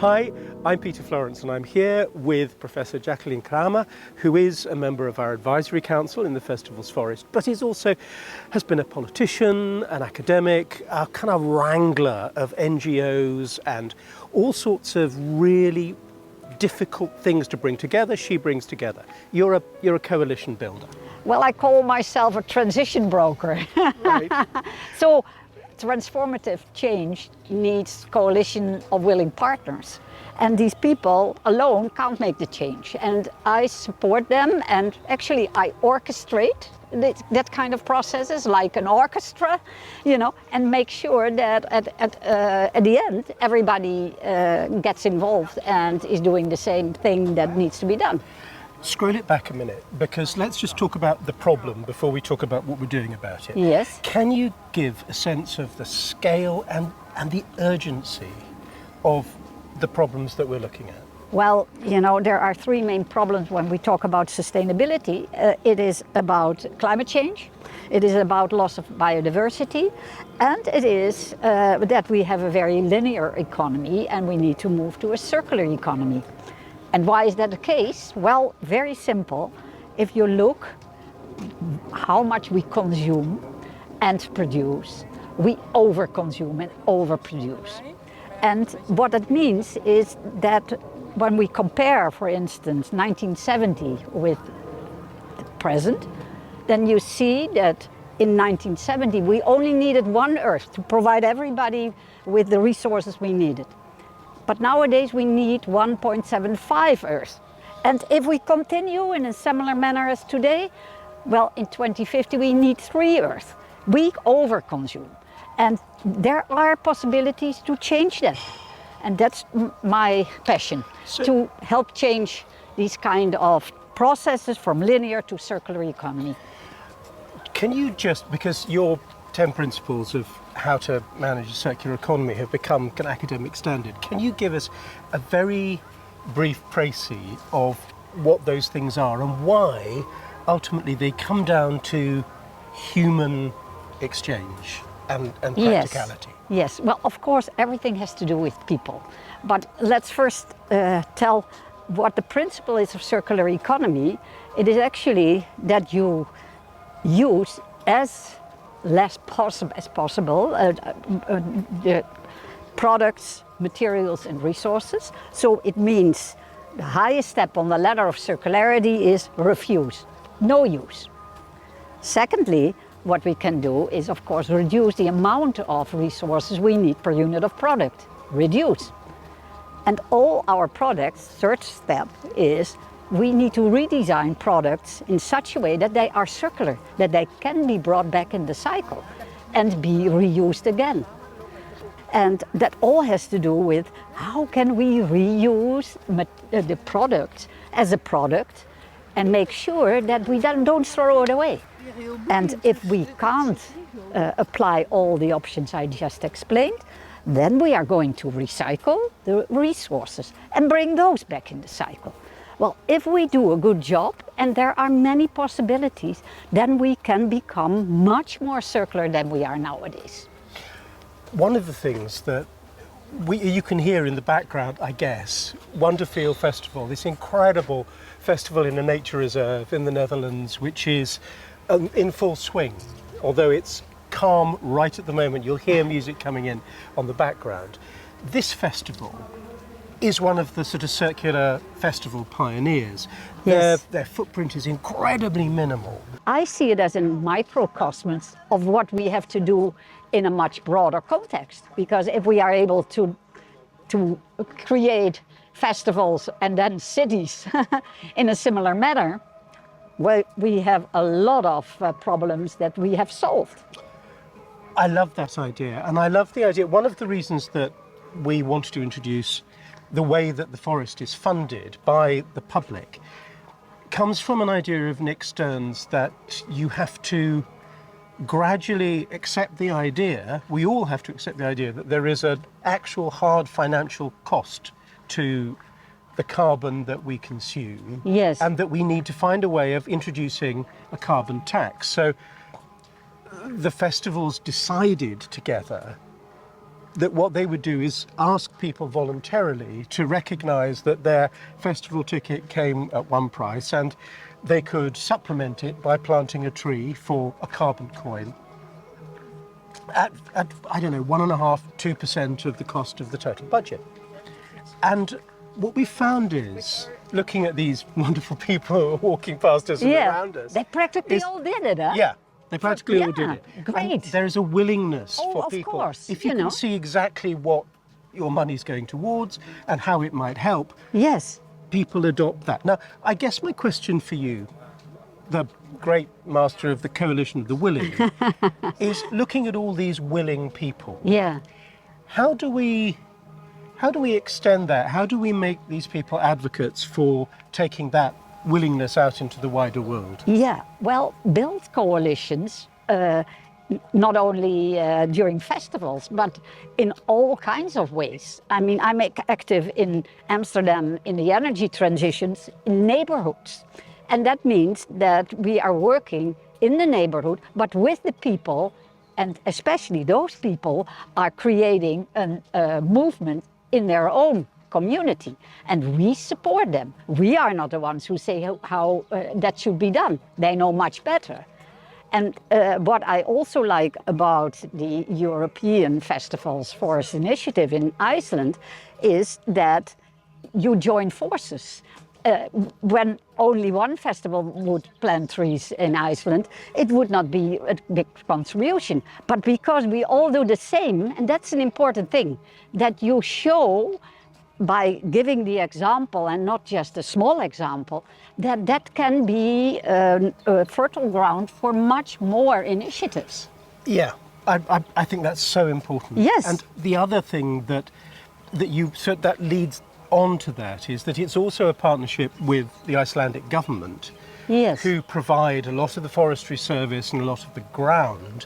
Hi, I'm Peter Florence and I'm here with Professor Jacqueline Cramer, who is a member of our advisory council in the festival's forest, but is also has been a politician, an academic, a kind of wrangler of NGOs and all sorts of really difficult things to bring together. She brings together. You're a coalition builder. Well, I call myself a transition broker. Right. So transformative change needs coalition of willing partners. And these people alone can't make the change. And I support them, and actually I orchestrate that kind of processes like an orchestra, and make sure that at the end everybody gets involved and is doing the same thing that needs to be done. Scroll it back a minute, because let's just talk about the problem before we talk about what we're doing about it. Yes. Can you give a sense of the scale and the urgency of the problems that we're looking at? Well, there are three main problems when we talk about sustainability. It is about climate change, it is about loss of biodiversity, and it is that we have a very linear economy and we need to move to a circular economy. And why is that the case? Well, very simple. If you look how much we consume and produce, we overconsume and overproduce. And what that means is that when we compare, for instance, 1970 with the present, then you see that in 1970 we only needed one Earth to provide everybody with the resources we needed. But nowadays we need 1.75 Earth. And if we continue in a similar manner as today, well, in 2050 we need 3 Earth. We overconsume. And there are possibilities to change that. And that's my passion, to help change these kind of processes from linear to circular economy. Can you just, because your 10 principles of how to manage a circular economy have become an academic standard, can you give us a very brief précis of what those things are and why ultimately they come down to human exchange and practicality? Yes, well, of course, everything has to do with people. But let's first tell what the principle is of circular economy. It is actually that you use as less as possible the products, materials and resources. So it means the highest step on the ladder of circularity is refuse, no use. Secondly, what we can do is, of course, reduce the amount of resources we need per unit of product. Reduce. And all our products, third step is we need to redesign products in such a way that they are circular, that they can be brought back in the cycle and be reused again. And that all has to do with how can we reuse the product as a product and make sure that we don't throw it away. And if we can't apply all the options I just explained, then we are going to recycle the resources and bring those back in the cycle. Well, if we do a good job, and there are many possibilities, then we can become much more circular than we are nowadays. One of the things that you can hear in the background, I guess, Wonderfield Festival, this incredible festival in a nature reserve in the Netherlands, which is in full swing. Although it's calm right at the moment, you'll hear music coming in on the background. This festival is one of the sort of circular festival pioneers. Yes. Their footprint is incredibly minimal. I see it as a microcosm of what we have to do in a much broader context. Because if we are able to create festivals and then cities in a similar manner, well, we have a lot of problems that we have solved. I love that idea, and I love the idea. One of the reasons that we wanted to introduce the way that the forest is funded by the public comes from an idea of Nick Stern's that you have to gradually accept the idea, we all have to accept the idea that there is an actual hard financial cost to the carbon that we consume. Yes. And that we need to find a way of introducing a carbon tax. So the festivals decided together that what they would do is ask people voluntarily to recognise that their festival ticket came at one price, and they could supplement it by planting a tree for a carbon coin at I don't know, 1.5%, 2% of the cost of the total budget. And what we found is, looking at these wonderful people walking past us and around us, they practically all did it, huh? yeah, they practically all did it. Great. And there is a willingness for of people, course, if you you can know. see exactly what your money's going towards and how it might help, Yes. people adopt that. Now, I guess my question for you, the great master of the coalition of the willing, is looking at all these willing people. Yeah. How do we extend that? How do we make these people advocates for taking that willingness out into the wider world? Yeah, well, build coalitions, not only during festivals, but in all kinds of ways. I mean, I'm active in Amsterdam in the energy transitions in neighborhoods. And that means that we are working in the neighborhood, but with the people, and especially those people are creating a movement in their own community, and we support them. We are not the ones who say how that should be done. They know much better. And what I also like about the European Festivals Forest Initiative in Iceland is that you join forces. When only one festival would plant trees in Iceland, it would not be a big contribution. But because we all do the same, and that's an important thing, that you show by giving the example, and not just a small example, that that can be a fertile ground for much more initiatives. Yeah, I think that's so important. Yes. And the other thing that leads on to that is that it's also a partnership with the Icelandic government, Yes. who provide a lot of the forestry service and a lot of the ground,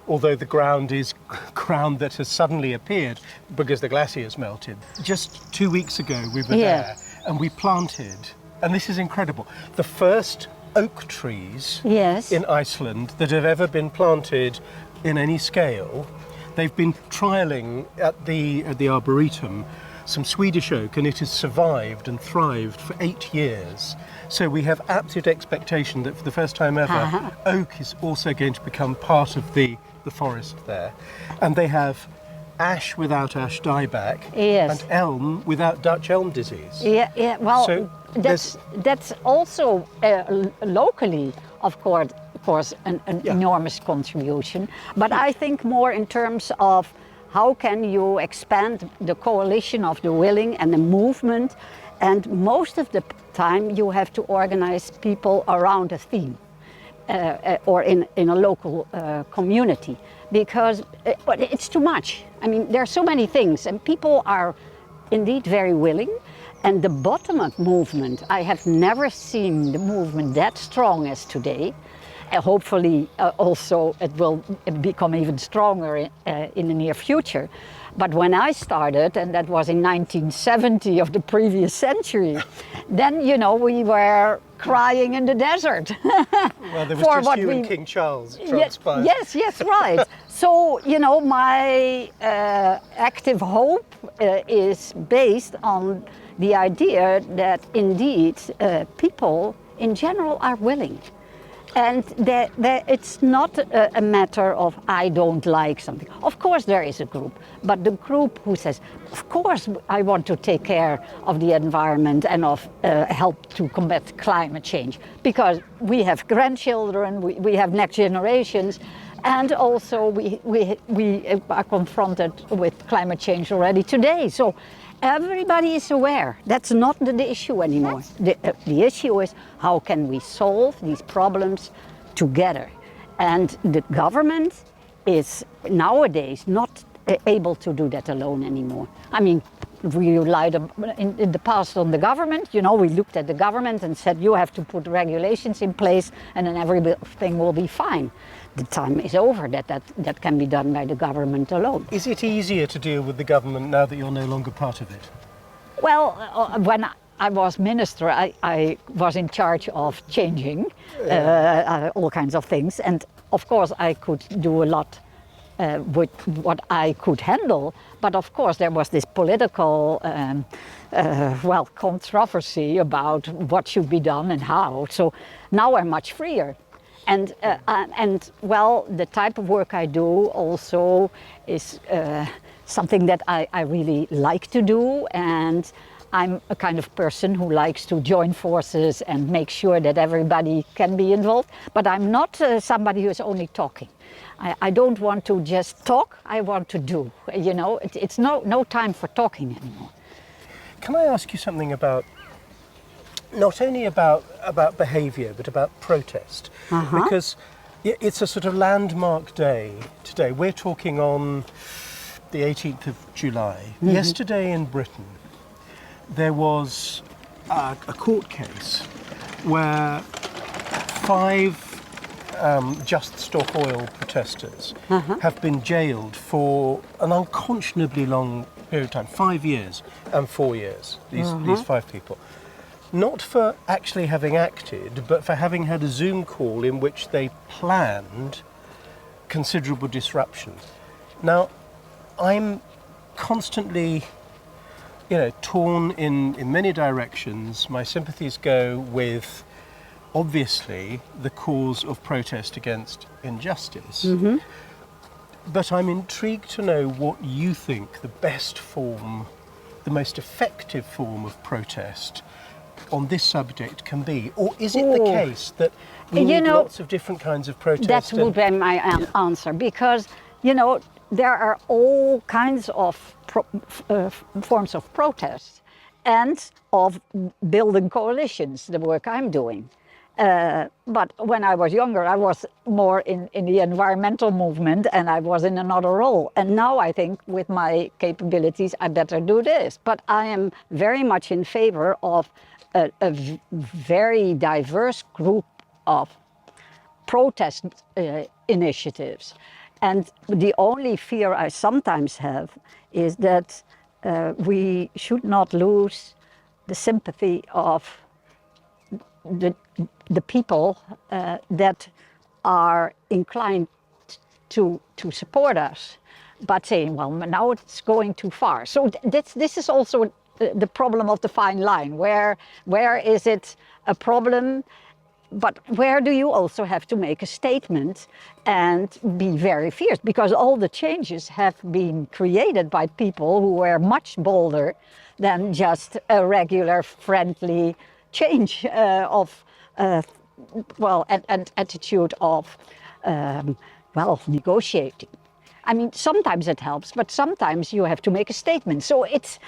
although the ground is ground that has suddenly appeared because the glaciers melted. Just 2 weeks ago we were there and we planted, and this is incredible, the first oak trees Yes. in Iceland that have ever been planted in any scale. They've been trialling at the Arboretum some Swedish oak, and it has survived and thrived for 8 years. So we have absolute expectation that for the first time ever, oak is also going to become part of the forest there. And they have ash without ash dieback, Yes. and elm without Dutch elm disease. Yeah. Well, So that's also locally, of course, an enormous contribution. But I think more in terms of how can you expand the coalition of the willing and the movement, and most of the time you have to organize people around a theme. Or in a local community, because it's too much. I mean, there are so many things, and people are indeed very willing. And the bottom-up movement, I have never seen the movement that strong as today. Hopefully, also it will become even stronger in the near future. But when I started, and that was in 1970 of the previous century, then, you know, we were crying in the desert. Well, there was just you and King Charles transpired. Yes, right. So, you know, my active hope is based on the idea that indeed people in general are willing. And it's not a matter of I don't like something. Of course there is a group, but the group who says, of course I want to take care of the environment and of help to combat climate change, because we have grandchildren, we have next generations, and also we are confronted with climate change already today. So everybody is aware. That's not the issue anymore. The issue is how can we solve these problems together? And the government is nowadays not able to do that alone anymore. I mean, we relied in the past on the government. You know, we looked at the government and said, you have to put regulations in place and then everything will be fine. The time is over that can be done by the government alone. Is it easier to deal with the government now that you're no longer part of it? Well, when I was minister, I was in charge of changing all kinds of things. And of course, I could do a lot with what I could handle. But of course, there was this political, controversy about what should be done and how. So now I'm much freer. And the type of work I do also is something that I really like to do, and I'm a kind of person who likes to join forces and make sure that everybody can be involved. But I'm not somebody who is only talking. I don't want to just talk, I want to do. You know, it's no time for talking anymore. Can I ask you something about, not only about behaviour, but about protest? Because it's a sort of landmark day today. We're talking on the 18th of July. Yesterday in Britain, there was a court case where 5 Just Stop Oil protesters have been jailed for an unconscionably long period of time, 5 years and 4 years, these 5 people. Not for actually having acted, but for having had a Zoom call in which they planned considerable disruption. Now, I'm constantly, torn in many directions. My sympathies go with, obviously, the cause of protest against injustice. But I'm intrigued to know what you think the best form, the most effective form of protest on this subject can be. Or is it the case that we need lots of different kinds of protest? That would be my answer, because, there are all kinds of forms of protest and of building coalitions, the work I'm doing. But when I was younger, I was more in the environmental movement, and I was in another role. And now I think with my capabilities, I better do this. But I am very much in favor of a very diverse group of protest initiatives. And the only fear I sometimes have is that we should not lose the sympathy of the people that are inclined to support us, but saying, well, now it's going too far. So this is also the problem of the fine line. Where is it a problem? But where do you also have to make a statement and be very fierce? Because all the changes have been created by people who were much bolder than just a regular, friendly change and attitude of, negotiating. I mean, sometimes it helps, but sometimes you have to make a statement. So it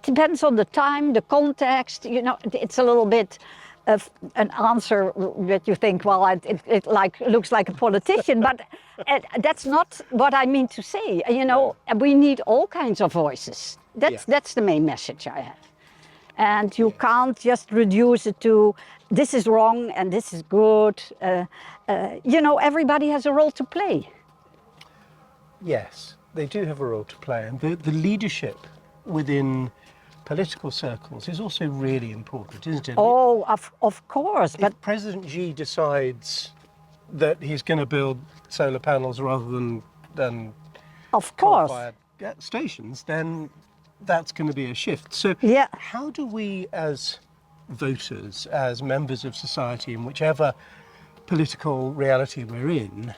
depends on the time, the context. It's a little bit of an answer that you think, well, it looks like a politician, but that's not what I mean to say. We need all kinds of voices. That's the main message I have. And you can't just reduce it to this is wrong and this is good. Everybody has a role to play. Yes, they do have a role to play, and the leadership within political circles is also really important, isn't it? Oh, of course. If President Xi decides that he's going to build solar panels rather than of course coal-fired stations, then that's going to be a shift. So how do we as voters, as members of society in whichever political reality we're in,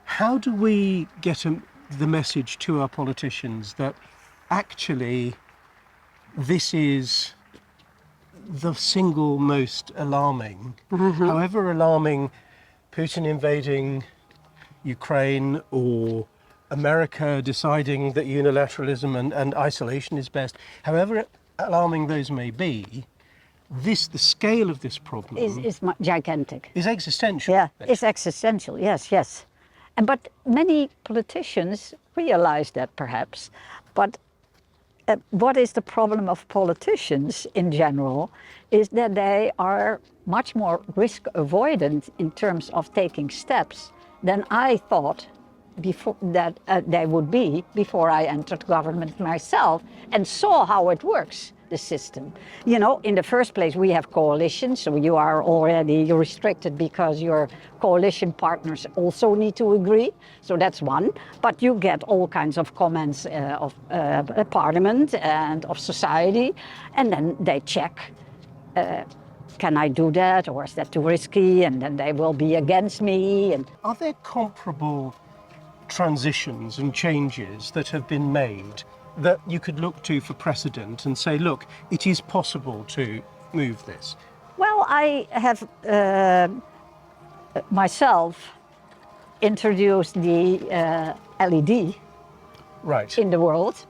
how do we get the message to our politicians that actually this is the single most alarming, however alarming Putin invading Ukraine or America deciding that unilateralism and isolation is best, however alarming those may be, the scale of this problem is gigantic. Is existential. Yeah, it's existential, yes. But many politicians realize that perhaps, but what is the problem of politicians in general is that they are much more risk avoidant in terms of taking steps than I thought before that they would be before I entered government myself and saw how it works. the system. You know, in the first place, we have coalitions, so you are already restricted because your coalition partners also need to agree. So that's one. But you get all kinds of comments of Parliament and of society, and then they check. Can I do that, or is that too risky? And then they will be against me. And Are there comparable transitions and changes that have been made that you could look to for precedent and say, look, it is possible to move this? well, I have myself introduced the LED Right. in the world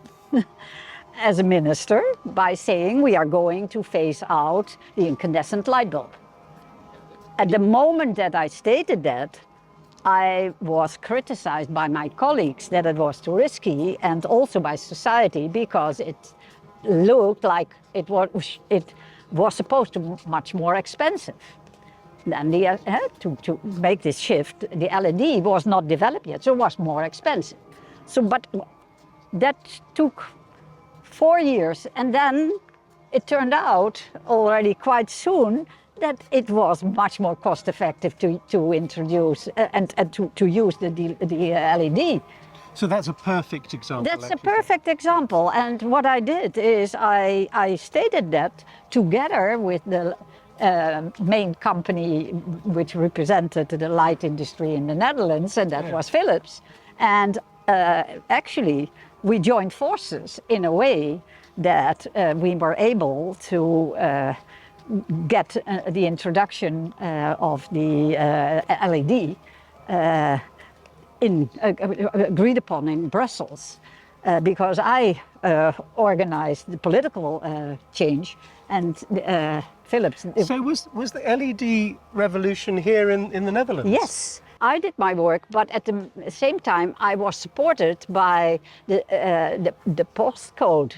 as a minister by saying we are going to phase out the incandescent light bulb. At the moment that I stated that, I was criticized by my colleagues that it was too risky, and also by society, because it looked like it was supposed to be much more expensive. Then to make this shift, the LED was not developed yet, so it was more expensive. So, but that took 4 years, and then it turned out already quite soon that it was much more cost effective to introduce and to use the LED. So that's a perfect example. That's a actually. perfect example. And what I did is I stated that together with the main company which represented the light industry in the Netherlands, and that was Philips. And actually, we joined forces in a way that we were able to get the introduction of the LED agreed upon in Brussels, because I organized the political change, and Philips. So was the LED revolution here in the Netherlands? Yes, I did my work, but at the same time I was supported by the postcode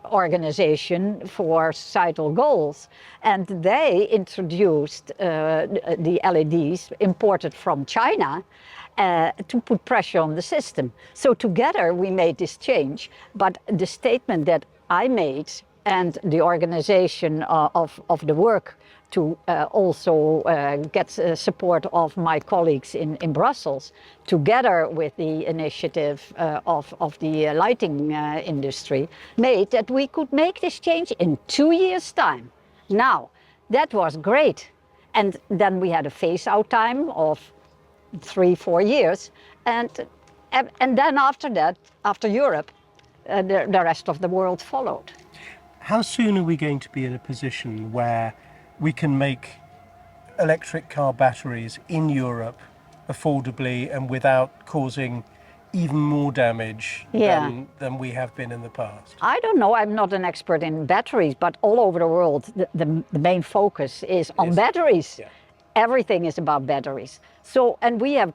organization for societal goals, and they introduced the LEDs imported from China to put pressure on the system. So together we made this change, but the statement that I made and the organization of the work to also get support of my colleagues in Brussels, together with the initiative of the lighting industry, made that we could make this change in 2 years' time. Now, that was great. And then we had a phase-out time of 3-4 years. And then after that, after Europe, the rest of the world followed. How soon are we going to be in a position where we can make electric car batteries in Europe affordably and without causing even more damage than we have been in the past? I don't know, I'm not an expert in batteries, but all over the world, the main focus is on batteries. Yeah. Everything is about batteries. So, and we have,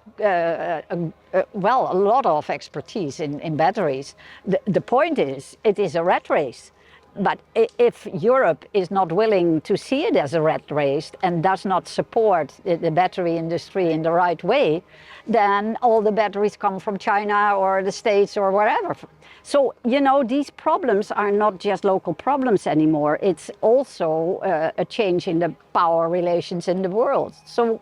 well, a lot of expertise in batteries. The point is, it is a rat race. But if Europe is not willing to see it as a rat race and does not support the battery industry in the right way, then all the batteries come from China or the States or wherever. So, you know, these problems are not just local problems anymore. It's also a change in the power relations in the world. So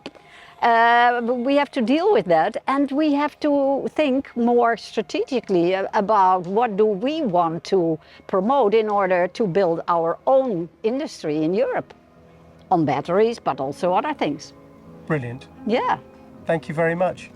we have to deal with that, and we have to think more strategically about what do we want to promote in order to build our own industry in Europe on batteries, but also other things. Brilliant. Yeah. Thank you very much.